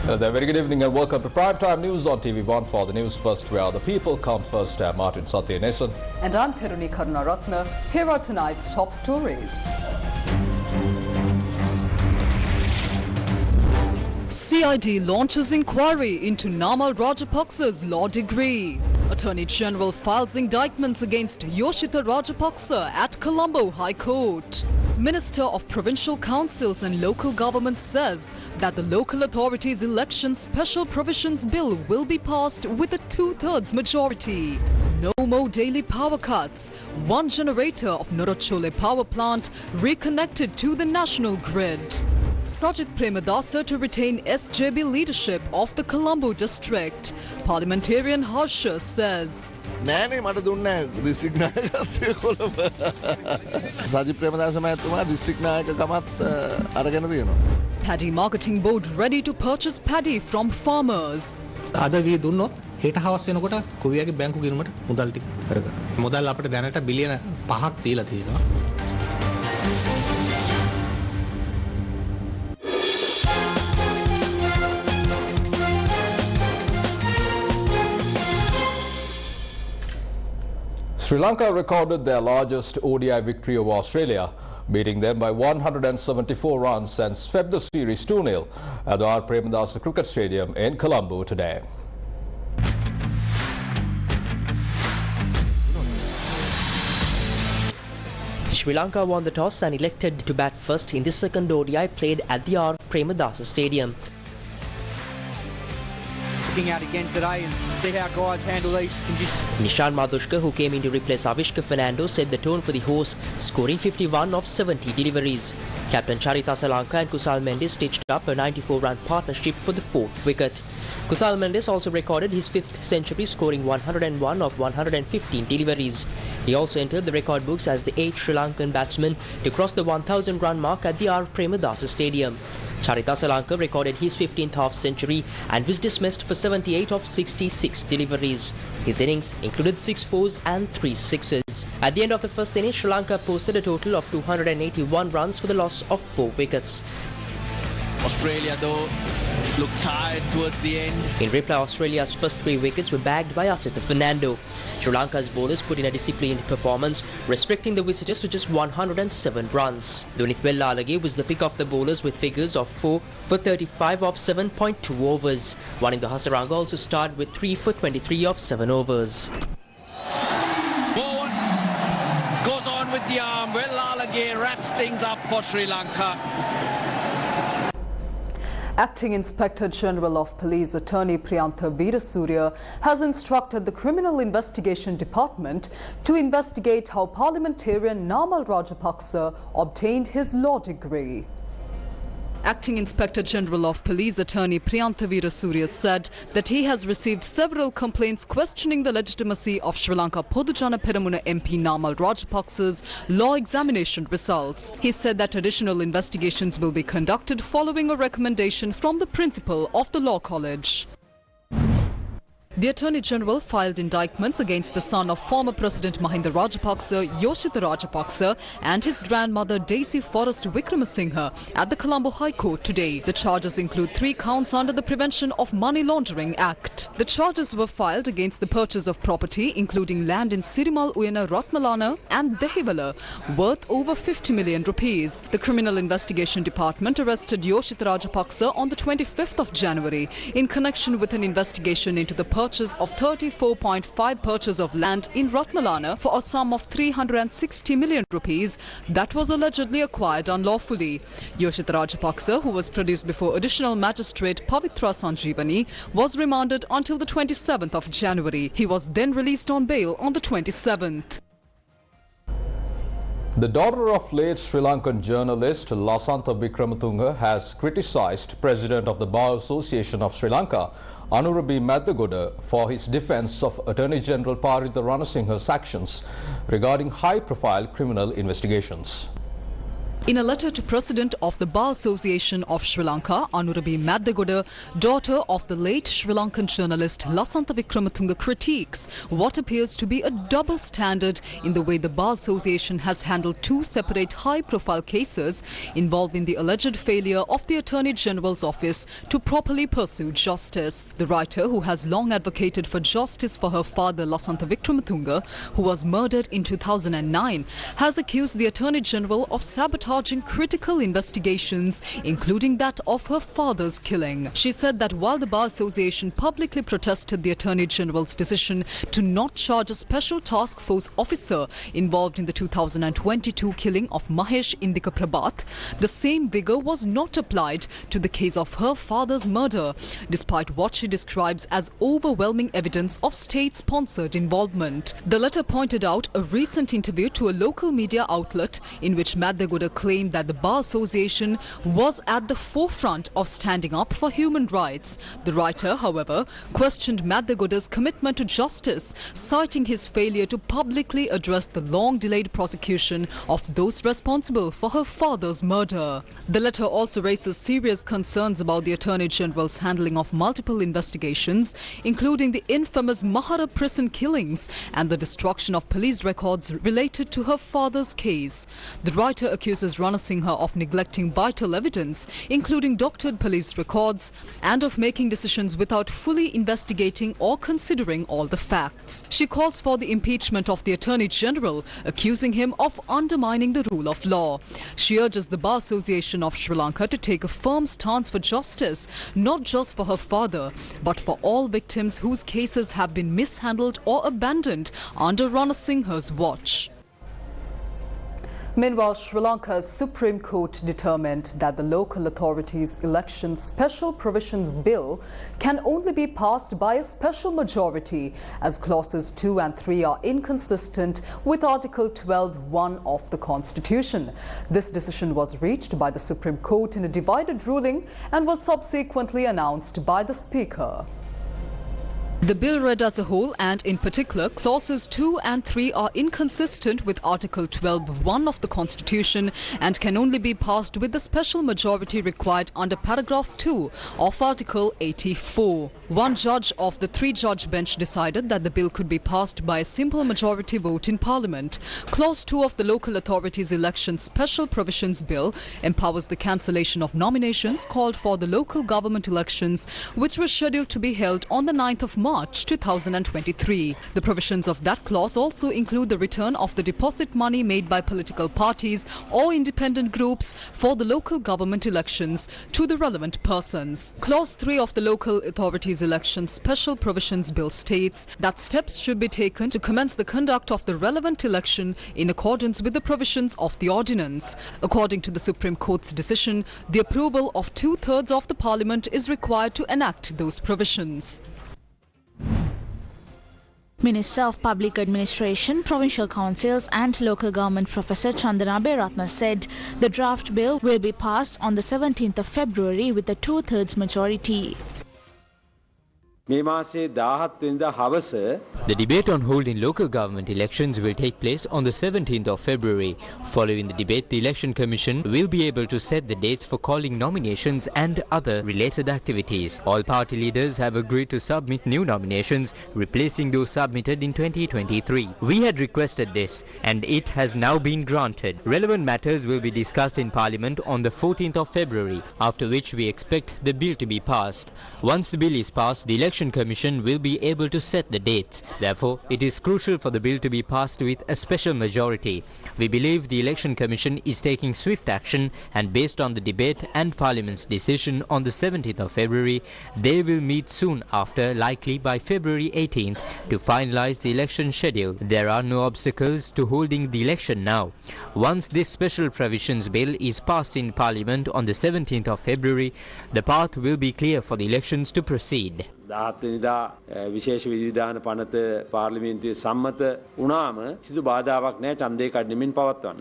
Very good evening and welcome to Primetime News on TV1 for the News First, where the people come first. I'm Martin Satyanesan. And I'm Piruni Karunaratna. Here are tonight's top stories. CID launches inquiry into Namal Rajapaksa's law degree. Attorney General files indictments against Yoshitha Rajapaksa at Colombo High Court. Minister of Provincial Councils and Local Government says that the Local Authorities Election Special Provisions Bill will be passed with a 2/3 majority. No more daily power cuts. One generator of Norachole power plant reconnected to the national grid. Sajid Premadasa to retain SJB leadership of the Colombo district. Parliamentarian Harsha says. නෑනේ මට දුන්නේ district නායකත්වය කොළඹ. සජිත් ප්‍රේමදාස මහත්මයා district නායකකමත් අරගෙන තියෙනවා. Paddy Marketing Board ready to purchase paddy from farmers. අද වී දුන්නොත් හෙට හවස් වෙනකොට කුවියගේ බැංකු ගිණුමට මුදල් ටික කරගන්න. මුදල් අපිට දැනට බිලියන 5ක් දීලා තියෙනවා. Sri Lanka recorded their largest ODI victory over Australia, beating them by 174 runs and swept the series 2-0 at the R. Premadasa Cricket Stadium in Colombo today. Sri Lanka won the toss and elected to bat first in the second ODI played at the R. Premadasa Stadium. Out again today and see how guys handle these conditions. Nishan Madhushka, who came in to replace Avishka Fernando, set the tone for the horse, scoring 51 of 70 deliveries. Captain Sirasa Lanka and Kusal Mendes stitched up a 94-run partnership for the 4th wicket. Kusal Mendes also recorded his 5th century, scoring 101 of 115 deliveries. He also entered the record books as the 8th Sri Lankan batsman to cross the 1,000-run mark at the R. Premadasa Stadium. Sirasa Lanka recorded his 15th half-century and was dismissed for 78 of 66 deliveries. His innings included 6 fours and 3 sixes. At the end of the first innings, Sri Lanka posted a total of 281 runs for the loss of 4 wickets. Australia, though, looked tired towards the end. In reply, Australia's first 3 wickets were bagged by Asitha Fernando. Sri Lanka's bowlers put in a disciplined performance, restricting the visitors to just 107 runs. Dunith Bellalage was the pick of the bowlers with figures of 4 for 35 of 7.2 overs. Waninda Hasaranga also starred with 3 for 23 of 7 overs. Ball goes on with the arm. Bellalage wraps things up for Sri Lanka. Acting Inspector General of Police Attorney Priyantha Veerasurya has instructed the Criminal Investigation Department to investigate how parliamentarian Namal Rajapaksa obtained his law degree. Acting Inspector General of Police Attorney Priyantha Veerasurya said that he has received several complaints questioning the legitimacy of Sri Lanka Podujana Peramuna MP Namal Rajapaksa's law examination results. He said that additional investigations will be conducted following a recommendation from the principal of the Law College. The Attorney General filed indictments against the son of former President Mahinda Rajapaksa, Yoshitha Rajapaksa, and his grandmother Daisy Forrest Wickramasinghe at the Colombo High Court today. The charges include 3 counts under the Prevention of Money Laundering Act. The charges were filed against the purchase of property, including land in Sirimal Uyana Ratmalana and Dehivala, worth over 50 million rupees. The Criminal Investigation Department arrested Yoshitha Rajapaksa on the 25th of January in connection with an investigation into the purchase of 34.5 purchase of land in Ratmalana for a sum of 360 million rupees that was allegedly acquired unlawfully. Yoshitha Rajapaksa, who was produced before Additional Magistrate Pavitra Sanjeevani, was remanded until the 27th of January. He was then released on bail on the 27th. The daughter of late Sri Lankan journalist Lasantha Wickramatunge has criticised President of the Bar Association of Sri Lanka, Anurabi Madhagoda, for his defence of Attorney General Paritha Ranasinghe's actions regarding high-profile criminal investigations. In a letter to President of the Bar Association of Sri Lanka, Anurabi Maddagoda, daughter of the late Sri Lankan journalist Lasantha Wickramatunge, critiques what appears to be a double standard in the way the Bar Association has handled two separate high-profile cases involving the alleged failure of the Attorney General's office to properly pursue justice. The writer, who has long advocated for justice for her father Lasantha Wickramatunge, who was murdered in 2009, has accused the Attorney General of sabotaging critical investigations, including that of her father's killing. She said that while the Bar Association publicly protested the Attorney General's decision to not charge a special task force officer involved in the 2022 killing of Mahesh Indika Prabhat, the same vigour was not applied to the case of her father's murder, despite what she describes as overwhelming evidence of state-sponsored involvement. The letter pointed out a recent interview to a local media outlet in which Maddagoda claimed that the Bar Association was at the forefront of standing up for human rights. The writer, however, questioned Maddagoda's commitment to justice, citing his failure to publicly address the long-delayed prosecution of those responsible for her father's murder. The letter also raises serious concerns about the Attorney General's handling of multiple investigations, including the infamous Mahara prison killings and the destruction of police records related to her father's case. The writer accuses Rana Singha of neglecting vital evidence, including doctored police records, and of making decisions without fully investigating or considering all the facts. She calls for the impeachment of the Attorney General, accusing him of undermining the rule of law. She urges the Bar Association of Sri Lanka to take a firm stance for justice, not just for her father, but for all victims whose cases have been mishandled or abandoned under Rana Singha's watch. Meanwhile, Sri Lanka's Supreme Court determined that the local authorities' election special provisions bill can only be passed by a special majority, as clauses 2 and 3 are inconsistent with Article 12(1) of the Constitution. This decision was reached by the Supreme Court in a divided ruling and was subsequently announced by the Speaker. The bill read as a whole, and in particular clauses 2 and 3 are inconsistent with Article 12(1) of the Constitution and can only be passed with the special majority required under paragraph 2 of Article 84. One judge of the 3-judge bench decided that the bill could be passed by a simple majority vote in Parliament. Clause 2 of the Local Authorities Election Special Provisions Bill empowers the cancellation of nominations called for the local government elections, which were scheduled to be held on the 9th of March 2023. The provisions of that clause also include the return of the deposit money made by political parties or independent groups for the local government elections to the relevant persons. Clause 3 of the Local Authorities Election Special Provisions Bill states that steps should be taken to commence the conduct of the relevant election in accordance with the provisions of the ordinance. According to the Supreme Court's decision, the approval of 2/3 of the Parliament is required to enact those provisions. Minister of Public Administration, Provincial Councils and Local Government Professor Chandana Beratna said the draft bill will be passed on the 17th of February with a 2/3 majority. The debate on holding local government elections will take place on the 17th of February. Following the debate, the Election Commission will be able to set the dates for calling nominations and other related activities. All party leaders have agreed to submit new nominations, replacing those submitted in 2023. We had requested this, and it has now been granted. Relevant matters will be discussed in Parliament on the 14th of February, after which we expect the bill to be passed. Once the bill is passed, the Election Commission will be able to set the dates. Therefore, it is crucial for the bill to be passed with a special majority. We believe the Election Commission is taking swift action, and based on the debate and Parliament's decision on the 17th of February, they will meet soon after, likely by February 18th, to finalize the election schedule. There are no obstacles to holding the election now. Once this special provisions bill is passed in Parliament on the 17th of February, the path will be clear for the elections to proceed. 17 විශේෂ විධාන පනත පාර්ලිමේන්තුවේ සම්මත වුණාම සිදු බාධාවක් නැහැ ඡන්දය කඩනමින් පවත්වන්න.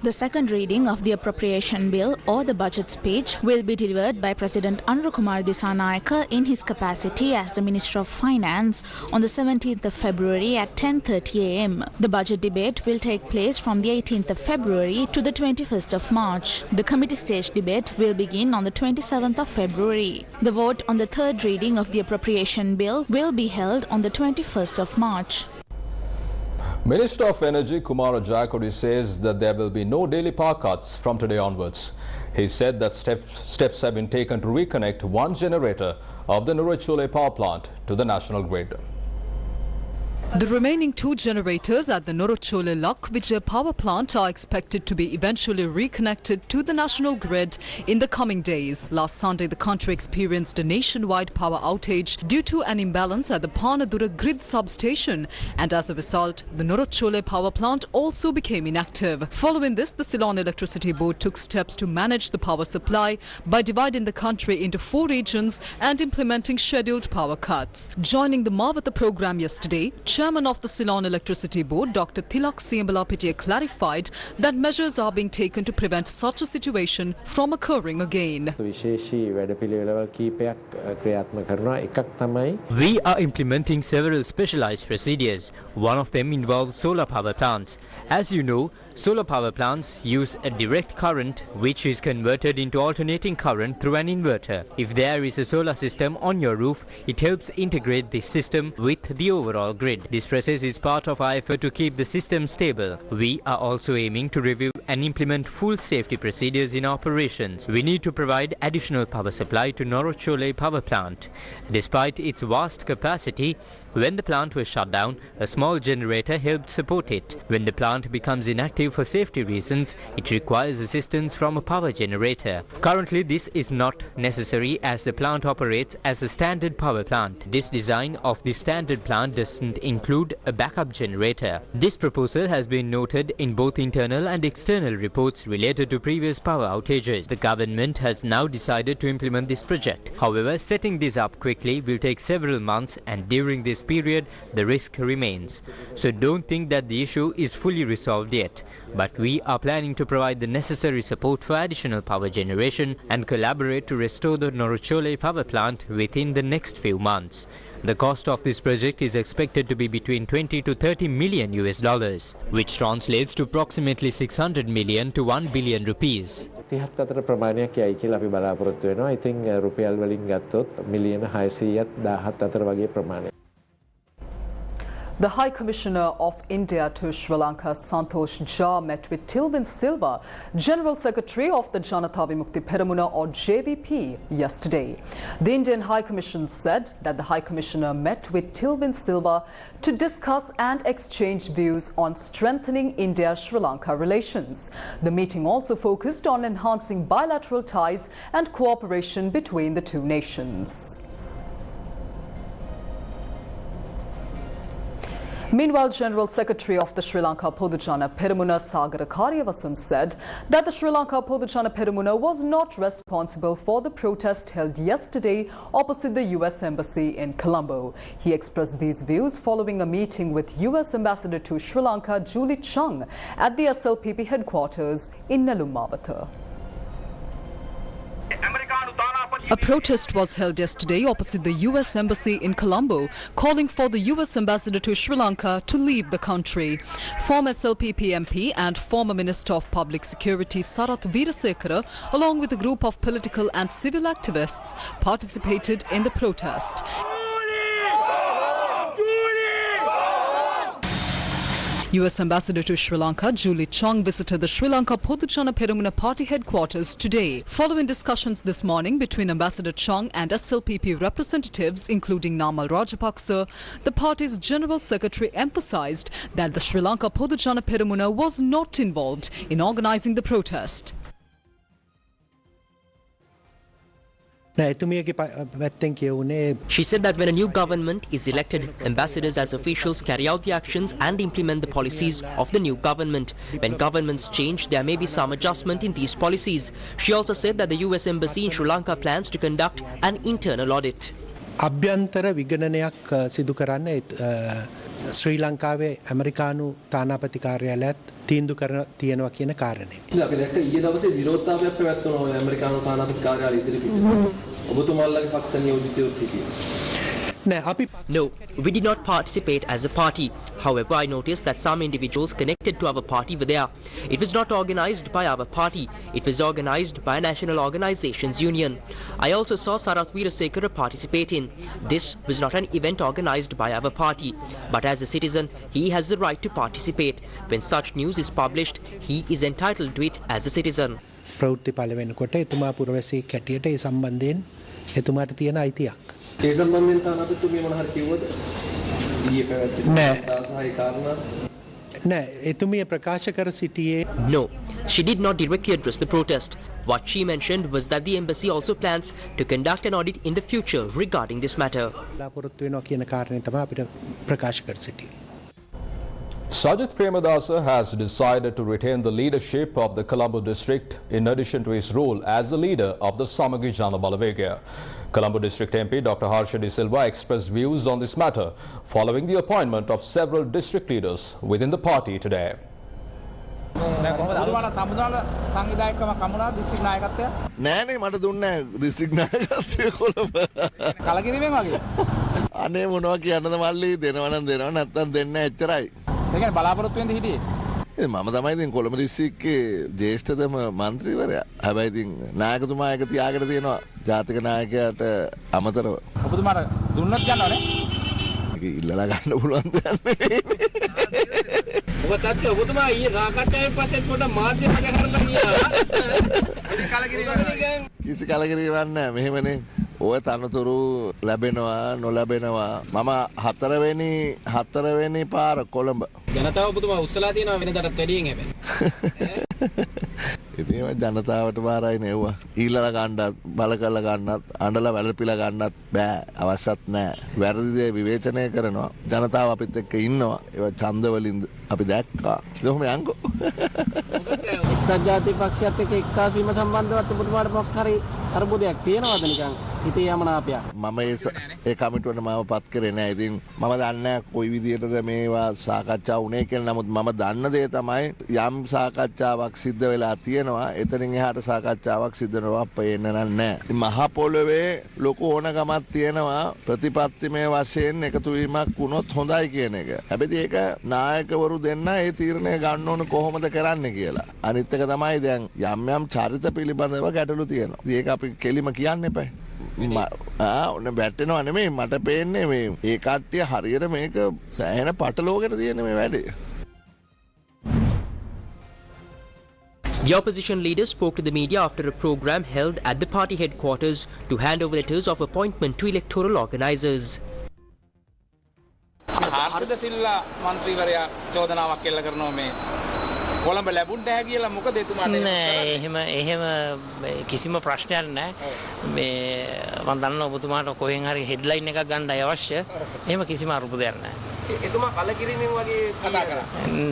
The second reading of the appropriation bill or the budget speech will be delivered by President Anurukumar Dissanayake in his capacity as the Minister of Finance on the 17th of February at 10:30 am. The budget debate will take place from the 18th of February to the 21st of March. The committee stage debate will begin on the 27th of February. The vote on the third reading of the appropriation bill will be held on the 21st of March. Minister of Energy Kumara Jayakodi says that there will be no daily power cuts from today onwards. He said that steps have been taken to reconnect one generator of the Nurachole power plant to the national grid. The remaining 2 generators at the Norochole Lakvijay power plant are expected to be eventually reconnected to the national grid in the coming days. Last Sunday, the country experienced a nationwide power outage due to an imbalance at the Panadura grid substation, and as a result, the Norochole power plant also became inactive. Following this, the Ceylon Electricity Board took steps to manage the power supply by dividing the country into 4 regions and implementing scheduled power cuts. Joining the Mavata program yesterday, Chairman of the Ceylon Electricity Board, Dr. Tilak Siambalapitiya, clarified that measures are being taken to prevent such a situation from occurring again. We are implementing several specialized procedures. One of them involves solar power plants. As you know, solar power plants use a direct current which is converted into alternating current through an inverter. If there is a solar system on your roof, it helps integrate this system with the overall grid. This process is part of our effort to keep the system stable. We are also aiming to review and implement full safety procedures in operations. We need to provide additional power supply to Norochole power plant. Despite its vast capacity, when the plant was shut down, a small generator helped support it. When the plant becomes inactive for safety reasons, it requires assistance from a power generator. Currently, this is not necessary as the plant operates as a standard power plant. This design of the standard plant doesn't include a backup generator. This proposal has been noted in both internal and external reports related to previous power outages. The government has now decided to implement this project. However, setting this up quickly will take several months, and during this period, the risk remains. So don't think that the issue is fully resolved yet. But we are planning to provide the necessary support for additional power generation and collaborate to restore the Norochole power plant within the next few months. The cost of this project is expected to be between 20 to 30 million US dollars, which translates to approximately 600 million to 1 billion rupees. 30ක් අතර ප්‍රමාණයක් යයි කියලා අපි බලාපොරොත්තු වෙනවා. I think රුපියල් වලින් ගත්තොත් මිලියන 600ත් 17 අතර වගේ ප්‍රමාණයක්. The High Commissioner of India to Sri Lanka, Santosh Jha, met with Tilvin Silva, General Secretary of the Janata Vimukti Peramuna or JVP, yesterday. The Indian High Commission said that the High Commissioner met with Tilvin Silva to discuss and exchange views on strengthening India-Sri Lanka relations. The meeting also focused on enhancing bilateral ties and cooperation between the 2 nations. Meanwhile, General Secretary of the Sri Lanka Podujana Peramuna Sagara Karyavasam said that the Sri Lanka Podujana Peramuna was not responsible for the protest held yesterday opposite the US Embassy in Colombo. He expressed these views following a meeting with US Ambassador to Sri Lanka Julie Chung at the SLPP headquarters in Nelumavata. A protest was held yesterday opposite the US Embassy in Colombo, calling for the US Ambassador to Sri Lanka to leave the country. Former SLPP MP and former Minister of Public Security Sarath Veerasekara, along with a group of political and civil activists, participated in the protest. US Ambassador to Sri Lanka Julie Chung visited the Sri Lanka Podujana Peramuna Party headquarters today. Following discussions this morning between Ambassador Chung and SLPP representatives, including Namal Rajapaksa, the party's General Secretary emphasized that the Sri Lanka Podujana Peramuna was not involved in organizing the protest. She said that when a new government is elected, ambassadors as officials carry out the actions and implement the policies of the new government. When governments change, there may be some adjustment in these policies. She also said that the US Embassy in Sri Lanka plans to conduct an internal audit. අභ්‍යන්තර විගණනයක් සිදු කරන්න ශ්‍රී ලංකාවේ ඇමරිකානු තානාපති කාර්යාලයත් තීන්දුව කරන තියෙනවා කියන කාරණේ. අපි දැක්ක ඊයේ දවසේ විරෝධතාවයක් පැවැත්වුණා ඔය ඇමරිකානු තානාපති කාර්යාලය ඉදිරිපිට. ඔබතුමාලගේ පක්ෂ නියෝජිතයෝ හිටියේ. No, we did not participate as a party. However, I noticed that some individuals connected to our party were there. It was not organized by our party. It was organized by a national organizations union. I also saw Sarath Weerasekara participating. This was not an event organized by our party. But as a citizen, he has the right to participate. When such news is published, he is entitled to it as a citizen. ප්‍රවෘත්ති පළ වෙනකොට එතුමා පුරවැසියෙක් හැටියට ඒ සම්බන්ධයෙන් එතුමාට තියෙන අයිතියක්. ඒ සම්බන්ධයෙන් තානාපතිතුමිය මොන හරි කිව්වද? ඊයේ පැවැත්වෙන සහාය කාරණා නෑ එතුමිය ප්‍රකාශ කර සිටියේ. No, she did not directly address the protest. What she mentioned was that the embassy also plans to conduct an audit in the future regarding this matter. බලාපොරොත්තු වෙනවා කියන කාරණේ තමයි අපිට ප්‍රකාශ කර සිටියේ. Sajith Premadasa has decided to retain the leadership of the Colombo district in addition to his role as the leader of the Samagi Jana Balawegaya. Colombo District MP Dr. Harsha De Silva expressed views on this matter following the appointment of several district leaders within the party today. නෑනේ මට දුන්නේ district නායකත්වය කොළඹ. කලකිරීමෙන් වගේ. අනේ මොනවා කියන්නද මල්ලි දෙනවනම් දෙනවා නැත්නම් දෙන්නේ එච්චරයි. ඒ කියන්නේ බලාපොරොත්තු වෙන්න හිටියේ. මම තමයි ඉතින් කොළඹ දිස්ත්‍රික්කයේ ජ්‍යෙෂ්ඨතම මන්ත්‍රීවරයා. හැබැයි ඉතින් නායකතුමා එක තියාගෙන තියෙනවා ජාතික නායකයාට අමතරව. ඔබතුමාට දුන්නත් ගන්නවනේ. ඒක ඉල්ලලා ගන්න පුළුවන් දෙයක් නෙවෙයි. ඔබ තාත්තා ඔබතුමා ඊයේ සාකච්ඡාවෙන් පස්සෙත් පොඩ මාධ්‍ය මග හරලා ගියා. කිසි කලකිරීමක් නැහැ. මෙහෙමනේ ඔය තනතුරු ලැබෙනවා නොලැබෙනවා. මම හතරවෙනි පාර කොළඹ. ජනතාව ඔබතුමා උස්සලා තියෙනවා වෙනදාටත් වැඩියෙන් හැබැයි. ඉතින් ඒ ජනතාවට බාරයි නෙව්වා. ඊළඟ ගන්නත් බල කරලා ගන්නත් අඬලා වැළපිලා ගන්නත් බෑ අවශ්‍යත් නෑ. වැරදි දේ විවේචනය කරනවා. ජනතාව අපිත් එක්ක ඉන්නවා. ඒවා ඡන්ද වලින් අපි දැක්කා. කොහොම යන්කෝ. එක්සත් ජාතික පක්ෂයත් එක්ක එක්කාසු වීම සම්බන්ධවත් ඔබතුමාට මොකක් හරි අරුබුදයක් තියෙනවද නිකන්? හිතේ යමනාපයක්. මම ඒ කමිටුවට මාව පත් කරේ නෑ. ඉතින් මම දන්නේ කොයි විදියටද මේවා සාකච්ඡා වුණේ කියලා. නමුත් මම දන්න දේ තමයි යම් සාකච්ඡාවක් සිද්ධ වෙලා තියෙනවා. එතනින් එහාට සාකච්ඡාවක් සිද්ධ වෙනවා පේන්න නැහැ. මහ පොළවේ ලොකු ඕනකමක් තියෙනවා ප්‍රතිපත්තිමය වශයෙන් එකතු වීමක් වුණොත් හොඳයි කියන එක. හැබැයි ඒක නායකවරු දෙන්න ඒ තීරණය ගන්න ඕන කොහොමද කරන්න කියලා. අනිත් එක තමයි දැන් යම් චරිත පිළිබඳව ගැටලු තියෙනවා. ඒක අපි කෙලිම කියන්න එපා. ඔන්න බැට්ටෙනවා නෙමෙයි මට පේන්නේ මේ ඒ කට්ටිය හරියට මේක සෑහෙන පටලෝගෙන තියෙන මේ වැඩේ. The opposition leader spoke to the media after a program held at the party headquarters to hand over letters of appointment to electoral organisers. Harshada සිල්ලා මන්ත්‍රීවරයා චෝදනාවක් එල්ල කරනවා මේ කොළඹ ලැබුණ නැහැ කියලා. මොකද එතුමාට නෑ එහෙම කිසිම ප්‍රශ්නයක් නෑ. මේ මම දන්නවා ඔබතුමාට කොහෙන් හරි හෙඩ්ලයින් එකක් ගන්නයි අවශ්‍ය. එහෙම කිසිම අරුබුදයක් නෑ. එතුමා කලකිරීමෙන් වගේ කතා කරා.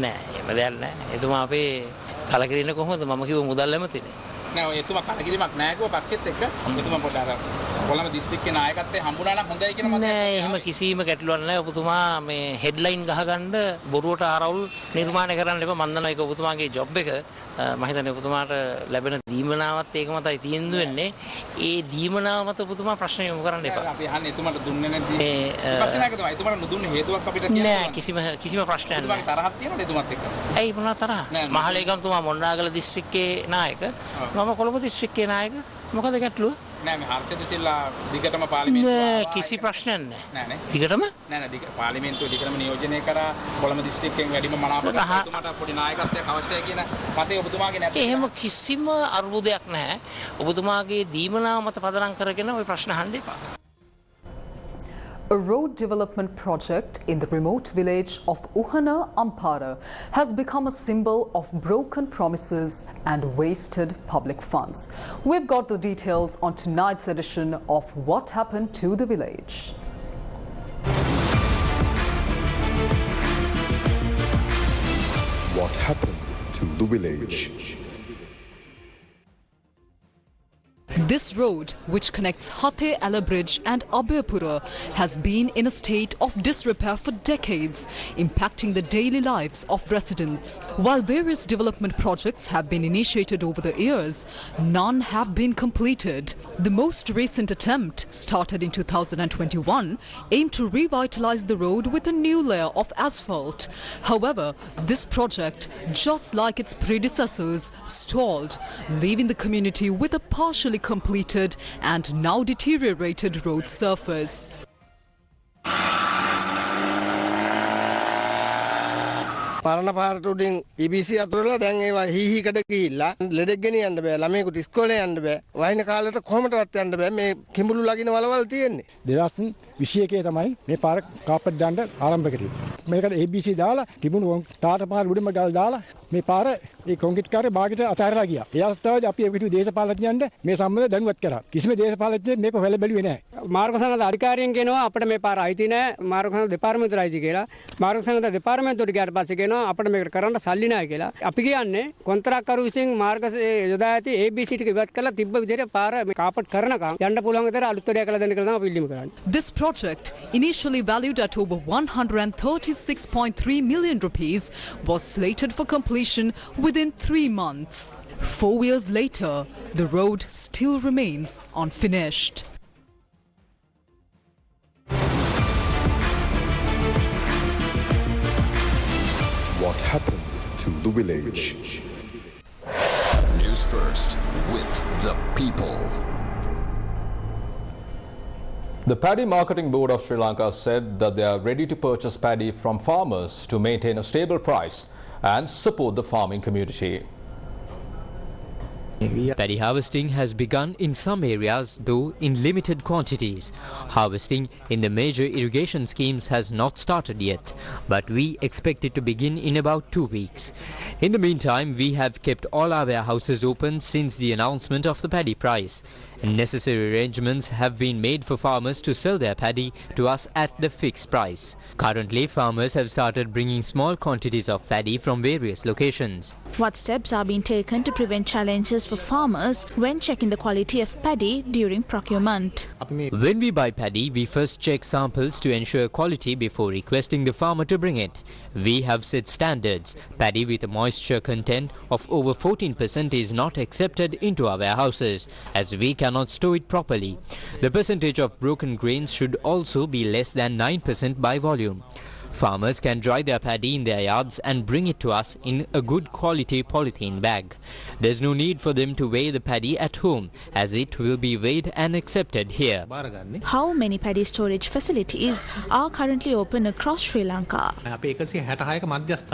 නෑ එහෙම දෙයක් නෑ. එතුමා අපේ කලකිරින්නේ කොහොමද? මම කිව්ව මුදල් ඇමතිනේ. නෑ ඔය එතුමා කලකිරීමක් නෑ කිව්ව පක්ෂෙත් එක්ක. එතුමා පොඩ්ඩක් අර කොළඹ දිස්ත්‍රික්කේ නායකත්වයේ හම්බුනා නම් හොඳයි කියන මතය. නෑ එහෙම කිසිම ගැටලුවක් නෑ. ඔබතුමා මේ හෙඩ්ලයින් ගහගන්න බොරුවට ආරවුල් නිර්මාණය කරන්න එපා. මම දන්නවා ඒක ඔබතුමාගේ ජොබ් එක. මම හිතන්නේ ඔබතුමාට ලැබෙන දීමනාවත් ඒක මතයි තීන්දුව වෙන්නේ. ඒ දීමනාව මත ඔබතුමා ප්‍රශ්න යොමු කරන්න එපා. අපි අහන්නේ එතුමාට දුන්නේ නැති. ප්‍රශ්න නැකද? එතුමාට නොදුන්නේ හේතුවක් අපිට කියන්න. නෑ කිසිම ප්‍රශ්නයක් නෑ. එතුමාගේ තරහක් තියෙනවද එතුමාත් එක්ක? ඇයි මොනවා තරහ? මහලේකම්තුමා මොණ්ඩාගල දිස්ත්‍රික්කයේ නායක. මම කොළඹ දිස්ත්‍රික්කයේ නායක. මොකද ගැටලුව? නෑ මේ හර්ෂද සිල්ලා දිගටම පාර්ලිමේන්තුව නෑ කිසි ප්‍රශ්නයක් නෑ. නෑ දිගටම? නෑ පාර්ලිමේන්තුව දිගටම නියෝජනය කරා කොළඹ දිස්ත්‍රික්කයෙන් වැඩිම මනාපකම් එතුමාට පොඩි නායකත්වයක් අවශ්‍යයි කියන මතය ඔබතුමාගේ නැද්ද? එහෙම කිසිම අරුබුදයක් නැහැ. ඔබතුමාගේ දීමනාව මත පදනම් කරගෙන ওই ප්‍රශ්න අහන්න එපා. A road development project in the remote village of Uhana, Ampara has become a symbol of broken promises and wasted public funds. We've got the details on tonight's edition of What Happened to the Village. What happened to the village? This road, which connects Hathe Ala Bridge and Abhayapura, has been in a state of disrepair for decades, impacting the daily lives of residents. While various development projects have been initiated over the years, none have been completed. The most recent attempt, started in 2021, aimed to revitalize the road with a new layer of asphalt. However, this project, just like its predecessors, stalled, leaving the community with a partially completed and now deteriorated road surface. පරණ පාරට උඩින් EBC අතුරලා දැන් ඒවා හීහිකට ගිහිල්ලා ලෙඩෙක් ගෙනියන්න බෑ ළමයෙකුට ඉස්කෝලේ යන්න බෑ වහින කාලේට කොහොමදවත් යන්න බෑ මේ කිඹුළු ලගින වලවල් තියෙන්නේ 2021 තමයි මේ පාර කාපට් දාන්න ආරම්භ කරේ මේකට ABC දාලා තිබුණු තාට පාර උඩම ගල් දාලා මේ පාර ඒ කොන්ක්‍රීට් කාර්ය භාගයට අතහැරලා ගියා ඒ අවස්ථාවේදී අපි අපිට දේශපාලඥයන්ට මේ සම්බන්ධව දැනුවත් කරා කිසිම දේශපාලඥයෙක් මේක හොයලා බැලුවේ නැහැ මාර්ග සංගත අධිකාරියෙන් කියනවා අපිට මේ පාර අයිති නැහැ මාර්ග සංගත දෙපාර්තමේන්තුවට අයිති කියලා මාර්ග සංගත දෙපාර්තමේන්තුවට ගියාට පස්සේ අපිට මේකට කරන්න සල්ලි නැහැ කියලා. අපි කියන්නේ කොන්ත්‍රාත්කරු විසින් මාර්ග යොදා ඇති ABC ටික ඉවත් කරලා තිබ්බ විදිහට පාර මේ කාපට් කරනකම් යන්න පුළුවන් විතර අලුත් වැඩයක් කරලා දෙන්න කියලා තමයි අපි ඉල්ලීම කරන්නේ. This project, initially valued at over 136.3 million rupees, was slated for completion within 3 months. 4 years later, the road still remains unfinished. What happened to the village? Newsfirst with the people. The Paddy Marketing Board of Sri Lanka said that they are ready to purchase paddy from farmers to maintain a stable price and support the farming community. Paddy harvesting has begun in some areas, though in limited quantities. Harvesting in the major irrigation schemes has not started yet, but we expect it to begin in about 2 weeks. In the meantime, we have kept all our warehouses open since the announcement of the paddy price. Necessary arrangements have been made for farmers to sell their paddy to us at the fixed price. Currently, farmers have started bringing small quantities of paddy from various locations. What steps are being taken to prevent challenges for farmers when checking the quality of paddy during procurement? When we buy paddy, we first check samples to ensure quality before requesting the farmer to bring it. We have set standards. Paddy with a moisture content of over 14% is not accepted into our warehouses, as we cannot store it properly. The percentage of broken grains should also be less than 9% by volume. Farmers can dry their paddy in their yards and bring it to us in a good quality polythene bag. There's no need for them to weigh the paddy at home, as it will be weighed and accepted here. How many paddy storage facilities are currently open across Sri Lanka?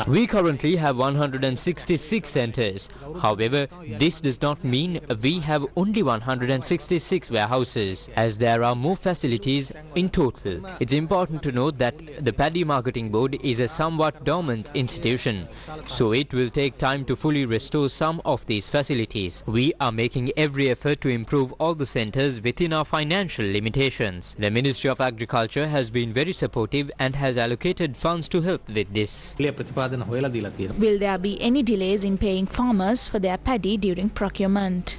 We currently have 166 centres. However, this does not mean we have only 166 warehouses, as there are more facilities in total. It's important to note that the Paddy Marketing Board is a somewhat dormant institution, so it will take time to fully restore some of these facilities. We are making every effort to improve all the centres within our financial limitations. The Ministry of Agriculture has been very supportive and has allocated funds to help with this. Will there be any delays in paying farmers for their paddy during procurement?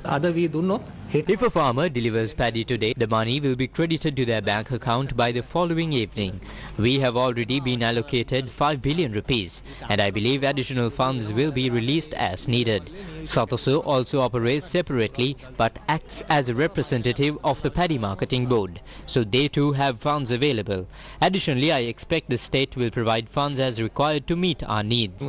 If a farmer delivers paddy today, the money will be credited to their bank account by the following evening. We have already been allocated 5 billion rupees, and I believe additional funds will be released as needed. Sirasa also operates separately but acts as a representative of the Paddy Marketing Board, so they too have funds available. Additionally, I expect the state will provide funds as required to meet our needs.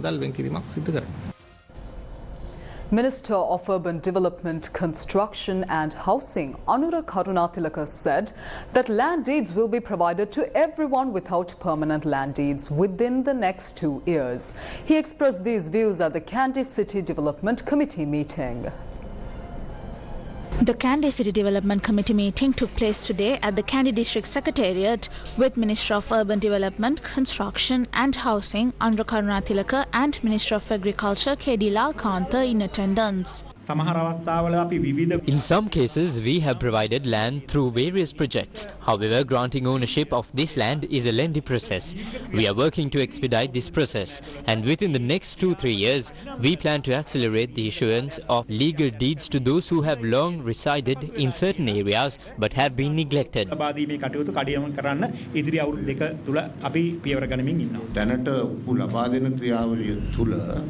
Minister of Urban Development, Construction and Housing, Anura Karunathilaka, said that land deeds will be provided to everyone without permanent land deeds within the next 2 years. He expressed these views at the Kandy City Development Committee meeting. The Kandy City Development Committee meeting took place today at the Kandy District Secretariat with Minister of Urban Development, Construction and Housing, Anura Karunathilaka, and Minister of Agriculture, K.D. Lalkantha in attendance. In some cases, we have provided land through various projects. However, granting ownership of this land is a lengthy process. We are working to expedite this process, and within the next 2-3 years, we plan to accelerate the issuance of legal deeds to those who have long resided in certain areas but have been neglected.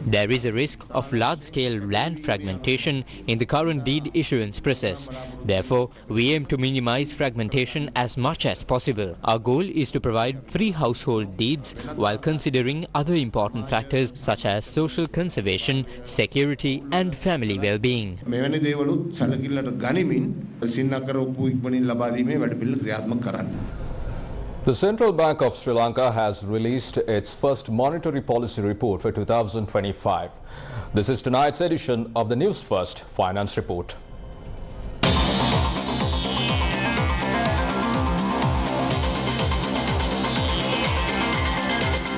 There is a risk of large-scale land fragmentation in the current deed issuance process. Therefore, we aim to minimize fragmentation as much as possible. Our goal is to provide free household deeds while considering other important factors such as social conservation, security and family well-being. The Central Bank of Sri Lanka has released its first monetary policy report for 2025. This is tonight's edition of the Newsfirst Finance Report.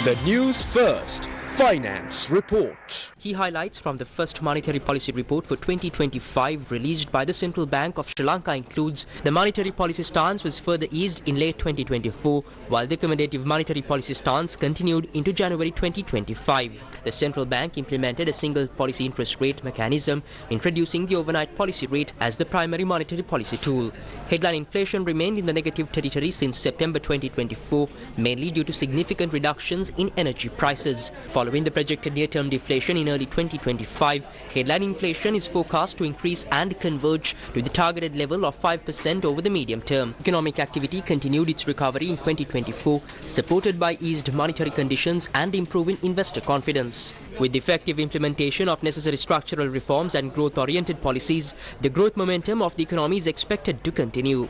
The Newsfirst Finance Report. Key highlights from the first monetary policy report for 2025 released by the Central Bank of Sri Lanka includes the monetary policy stance was further eased in late 2024, while the accommodative monetary policy stance continued into January 2025. The Central Bank implemented a single policy interest rate mechanism, introducing the overnight policy rate as the primary monetary policy tool. Headline inflation remained in the negative territory since September 2024, mainly due to significant reductions in energy prices. Following the projected near-term deflation in early 2025, headline inflation is forecast to increase and converge to the targeted level of 5% over the medium term. Economic activity continued its recovery in 2024, supported by eased monetary conditions and improving investor confidence. With the effective implementation of necessary structural reforms and growth-oriented policies, the growth momentum of the economy is expected to continue.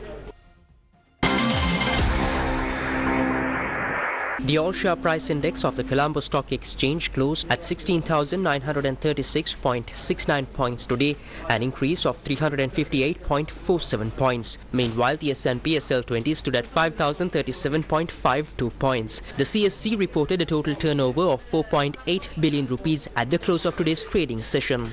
The all-share price index of the Colombo Stock Exchange closed at 16,936.69 points today, an increase of 358.47 points. Meanwhile, the S&P SL20 stood at 5,037.52 points. The CSC reported a total turnover of 4.8 billion rupees at the close of today's trading session.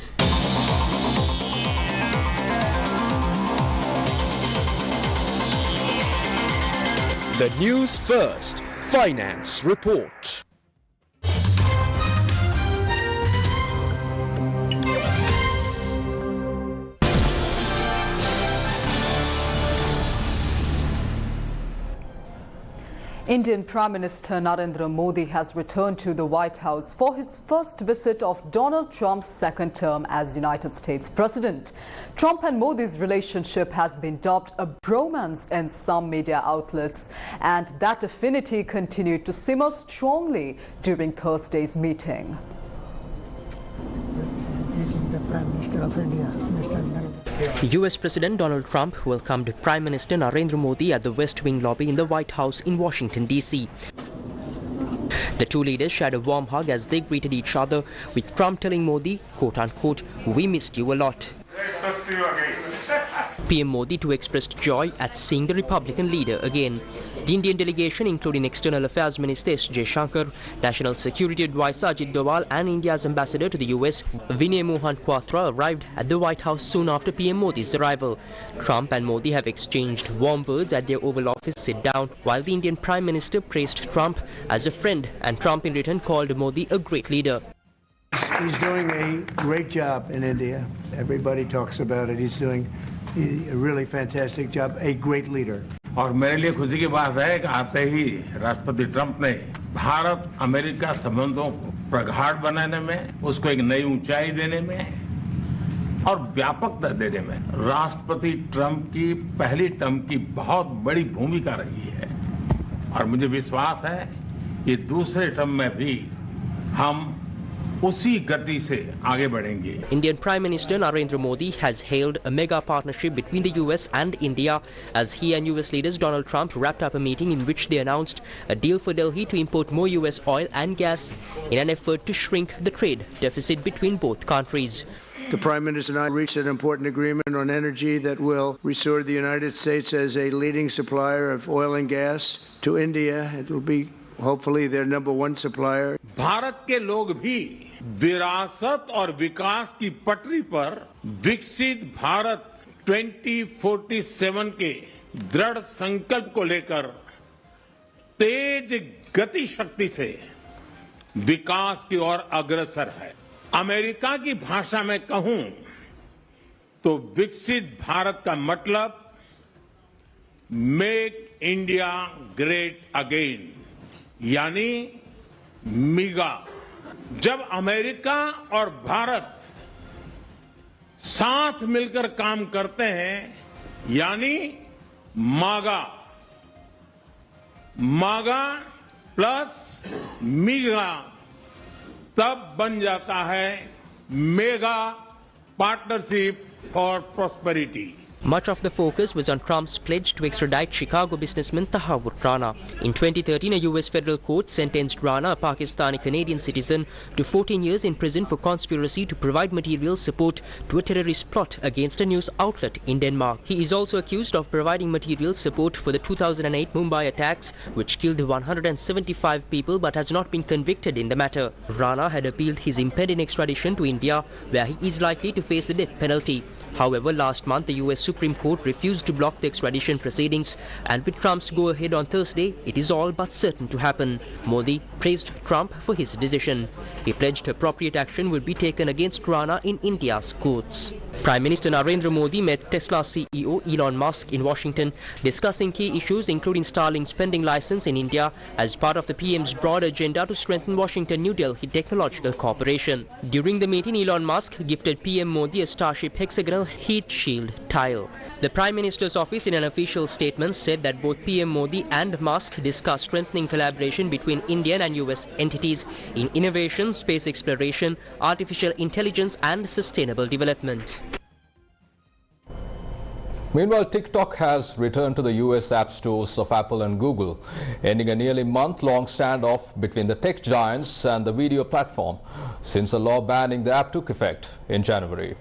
The Newsfirst Finance Report. Indian Prime Minister Narendra Modi has returned to the White House for his first visit of Donald Trump's second term as United States President. Trump and Modi's relationship has been dubbed a bromance in some media outlets, and that affinity continued to simmer strongly during Thursday's meeting. The Prime Minister of India, US President Donald Trump welcomed Prime Minister Narendra Modi at the West Wing lobby in the White House in Washington, D.C. The two leaders shared a warm hug as they greeted each other, with Trump telling Modi, quote-unquote, "We missed you a lot." PM Modi too expressed joy at seeing the Republican leader again. The Indian delegation, including External Affairs Minister S. Jaishankar, National Security Advisor Ajit Doval and India's ambassador to the US, Vinay Mohan Kwatra, arrived at the White House soon after PM Modi's arrival. Trump and Modi have exchanged warm words at their Oval Office sit-down, while the Indian Prime Minister praised Trump as a friend, and Trump in return called Modi a great leader. He's doing a great job in India. Everybody talks about it. He's doing a really fantastic job, a great leader. और मेरे लिए खुशी की बात है कि आते ही राष्ट्रपति ट्रंप ने भारत अमेरिका संबंधों को प्रगाढ़ बनाने में, उसको एक नई ऊंचाई देने में और व्यापकता देने में राष्ट्रपति ट्रंप की पहली टर्म की बहुत बड़ी भूमिका रही है। और मुझे विश्वास है कि दूसरे टर्म में भी हम उसी गति से आगे बढ़ेंगे। Indian Prime Minister Narendra Modi has hailed a mega partnership between the US and India as he and US leaders Donald Trump wrapped up a meeting in which they announced a deal for Delhi to import more US oil and gas in an effort to shrink the trade deficit between both countries. The Prime Minister and I reached an important agreement on energy that will restore the United States as a leading supplier of oil and gas to India. It will be hopefully their number one supplier. Bharat के लोग भी विरासत और विकास की पटरी पर विकसित भारत 2047 के दृढ़ संकल्प को लेकर तेज गति शक्ति से विकास की ओर अग्रसर है। अमेरिका की भाषा में कहूं तो विकसित भारत का मतलब मेक इंडिया ग्रेट अगेन, यानी मिगा। जब अमेरिका और भारत साथ मिलकर काम करते हैं, यानी मागा, मागा प्लस मिगा, तब बन जाता है mega partnership for prosperity. Much of the focus was on Trump's pledge to extradite Chicago businessman Tahawur Rana. In 2013, a US federal court sentenced Rana, a Pakistani-Canadian citizen, to 14 years in prison for conspiracy to provide material support to a terrorist plot against a news outlet in Denmark. He is also accused of providing material support for the 2008 Mumbai attacks, which killed 175 people, but has not been convicted in the matter. Rana had appealed his impending extradition to India, where he is likely to face the death penalty. However, last month the US Supreme Court refused to block the extradition proceedings, and with Trump's go-ahead on Thursday, it is all but certain to happen. Modi praised Trump for his decision. He pledged appropriate action will be taken against Rana in India's courts. Prime Minister Narendra Modi met Tesla CEO Elon Musk in Washington, discussing key issues including Starlink's pending license in India as part of the PM's broad agenda to strengthen Washington-New Delhi technological cooperation. During the meeting, Elon Musk gifted PM Modi a Starship hexagonal heat shield tile. The Prime Minister's office in an official statement said that both PM Modi and Musk discussed strengthening collaboration between Indian and US entities in innovation, space exploration, artificial intelligence and sustainable development. Meanwhile, TikTok has returned to the US app stores of Apple and Google, ending a nearly month-long standoff between the tech giants and the video platform since a law banning the app took effect in January.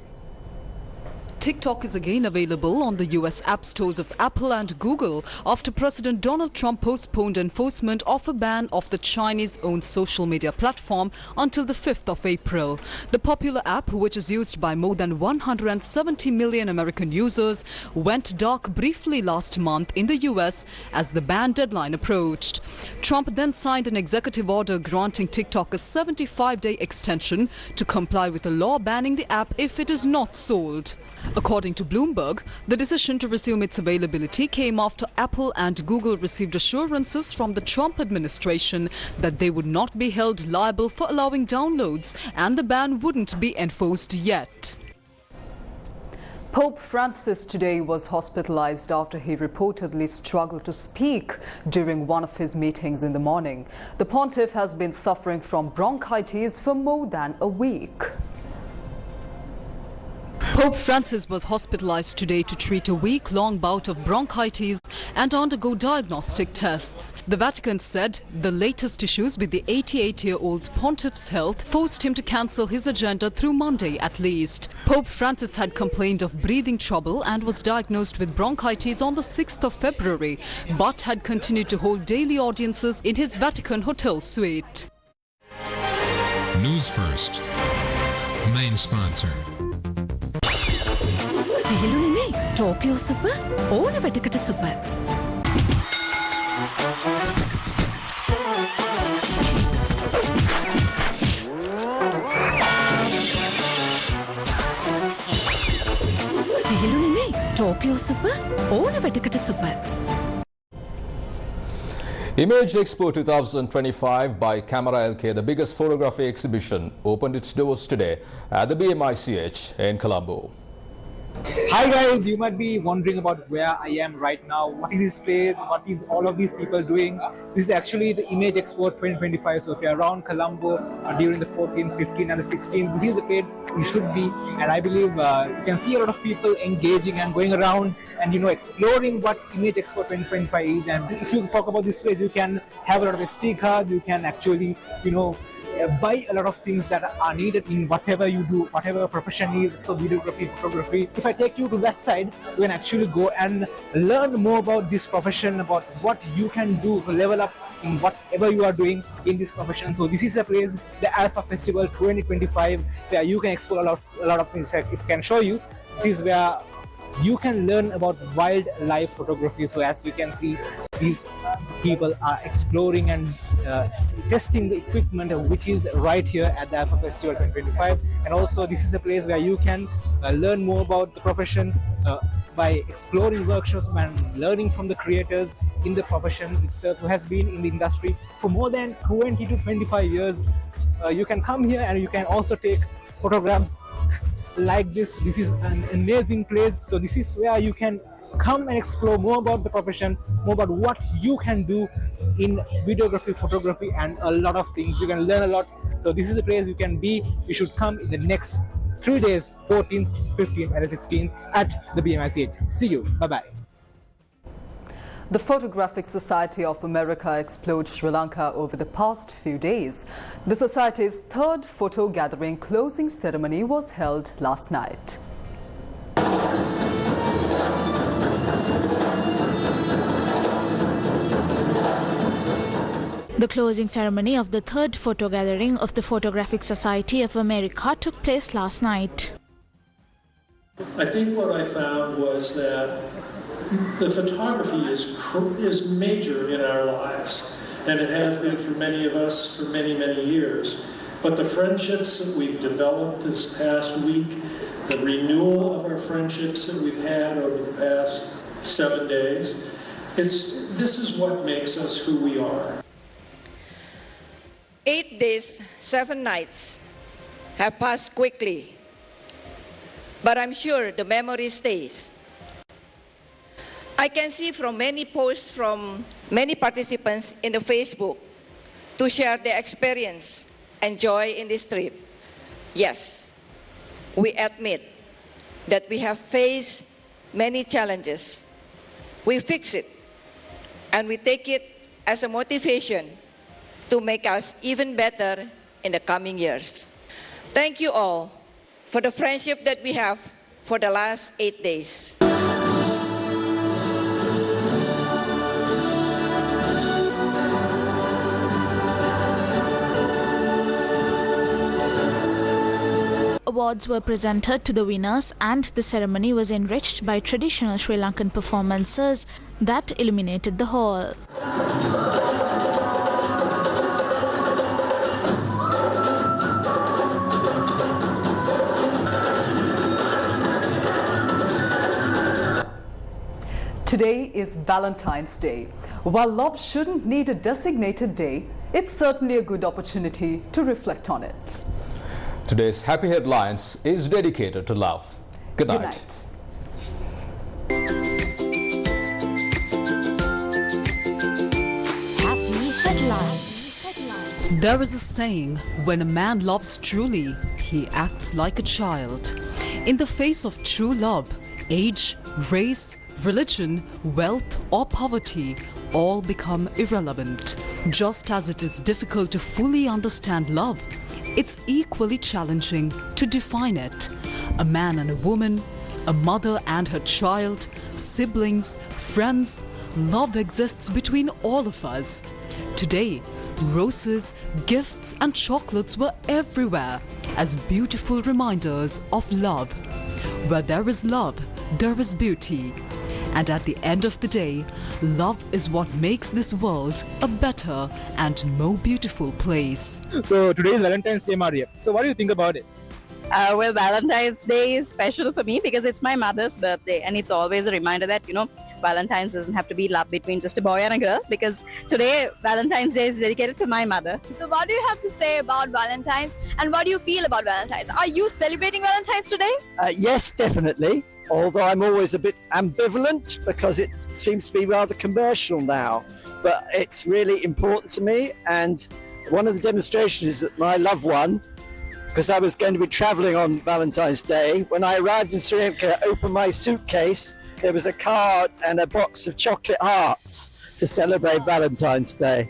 TikTok is again available on the US app stores of Apple and Google after President Donald Trump postponed enforcement of a ban of the Chinese-owned social media platform until the 5th of April. The popular app, which is used by more than 170 million American users, went dark briefly last month in the US as the ban deadline approached. Trump then signed an executive order granting TikTok a 75-day extension to comply with a law banning the app if it is not sold. According to Bloomberg, the decision to resume its availability came after Apple and Google received assurances from the Trump administration that they would not be held liable for allowing downloads and the ban wouldn't be enforced yet. Pope Francis today was hospitalized after he reportedly struggled to speak during one of his meetings in the morning. The pontiff has been suffering from bronchitis for more than a week. Pope Francis was hospitalized today to treat a week-long bout of bronchitis and undergo diagnostic tests. The Vatican said the latest issues with the 88-year-old's pontiff's health forced him to cancel his agenda through Monday at least. Pope Francis had complained of breathing trouble and was diagnosed with bronchitis on the 6th of February, but had continued to hold daily audiences in his Vatican hotel suite. Newsfirst, main sponsor. Tokyo Super, ඕන වැඩකට Super. Tokyo Super, ඕන වැඩකට Super. Image Expo 2025 by Camera LK, the biggest photography exhibition, opened its doors today at the BMICH in Colombo. Hi guys, you might be wondering about where I am right now. What is this place? What is all of these people doing? This is actually the Image Expo 2025. So if you're around Colombo during the 14th, 15th and the 16th, this is the place you should be. And I believe you can see a lot of people engaging and going around and exploring what Image Expo 2025 is. And if you talk about this place, you can have a lot of SD cards. You can actually buy a lot of things that are needed in whatever you do, whatever profession is. So videography, photography. If I take you to that side, you can actually go and learn more about this profession, about what you can do to level up in whatever you are doing in this profession. So this is a place, the Alpha Festival 2025, where you can explore a lot of things. If I can show you, this is where you can learn about wildlife photography. So as you can see, these people are exploring and testing the equipment which is right here at the Alpha Festival 2025. And also this is a place where you can learn more about the profession by exploring workshops and learning from the creators in the profession itself, who has been in the industry for more than 20 to 25 years. You can come here and you can also take photographs like this. This is an amazing place. So this is where you can come and explore more about the profession, more about what you can do in videography, photography, and a lot of things. You can learn a lot. So this is the place you can be. You should come in the next 3 days, 14th, 15th, and 16th at the BMICH. See you. Bye-bye. The Photographic Society of America explored Sri Lanka over the past few days. The Society's third photo gathering closing ceremony was held last night. The closing ceremony of the third photo gathering of the Photographic Society of America took place last night. I think what I found was that the photography is major in our lives, and it has been for many of us for many, many years. But the friendships that we've developed this past week, the renewal of our friendships that we've had over the past 7 days, this is what makes us who we are. 8 days, 7 nights have passed quickly, but I'm sure the memory stays. I can see from many posts from many participants in the Facebook to share their experience and joy in this trip. Yes, we admit that we have faced many challenges. We fix it, and we take it as a motivation to make us even better in the coming years. Thank you all for the friendship that we have for the last 8 days. Awards were presented to the winners, and the ceremony was enriched by traditional Sri Lankan performances that illuminated the hall. Today is Valentine's Day. While love shouldn't need a designated day, it's certainly a good opportunity to reflect on it. Today's Happy Headlines is dedicated to love. Good night. Happy Headlines. There is a saying, when a man loves truly, he acts like a child. In the face of true love, age, race, religion, wealth or poverty all become irrelevant. Just as it is difficult to fully understand love, it's equally challenging to define it. A man and a woman, a mother and her child, siblings, friends, love exists between all of us. Today, roses, gifts and chocolates were everywhere as beautiful reminders of love. Where there is love, there is beauty. And at the end of the day, love is what makes this world a better and more beautiful place. So today is Valentine's Day, Maria. So what do you think about it? Well, Valentine's Day is special for me because it's my mother's birthday, and it's always a reminder that, Valentine's doesn't have to be love between just a boy and a girl, because today Valentine's Day is dedicated to my mother. So what do you have to say about Valentine's, and what do you feel about Valentine's? Are you celebrating Valentine's today? Yes, definitely. Although I'm always a bit ambivalent because it seems to be rather commercial now. But it's really important to me, and one of the demonstrations is that my loved one, because I was going to be travelling on Valentine's Day, when I arrived in Sri Lanka, opened my suitcase, there was a card and a box of chocolate hearts to celebrate Valentine's Day.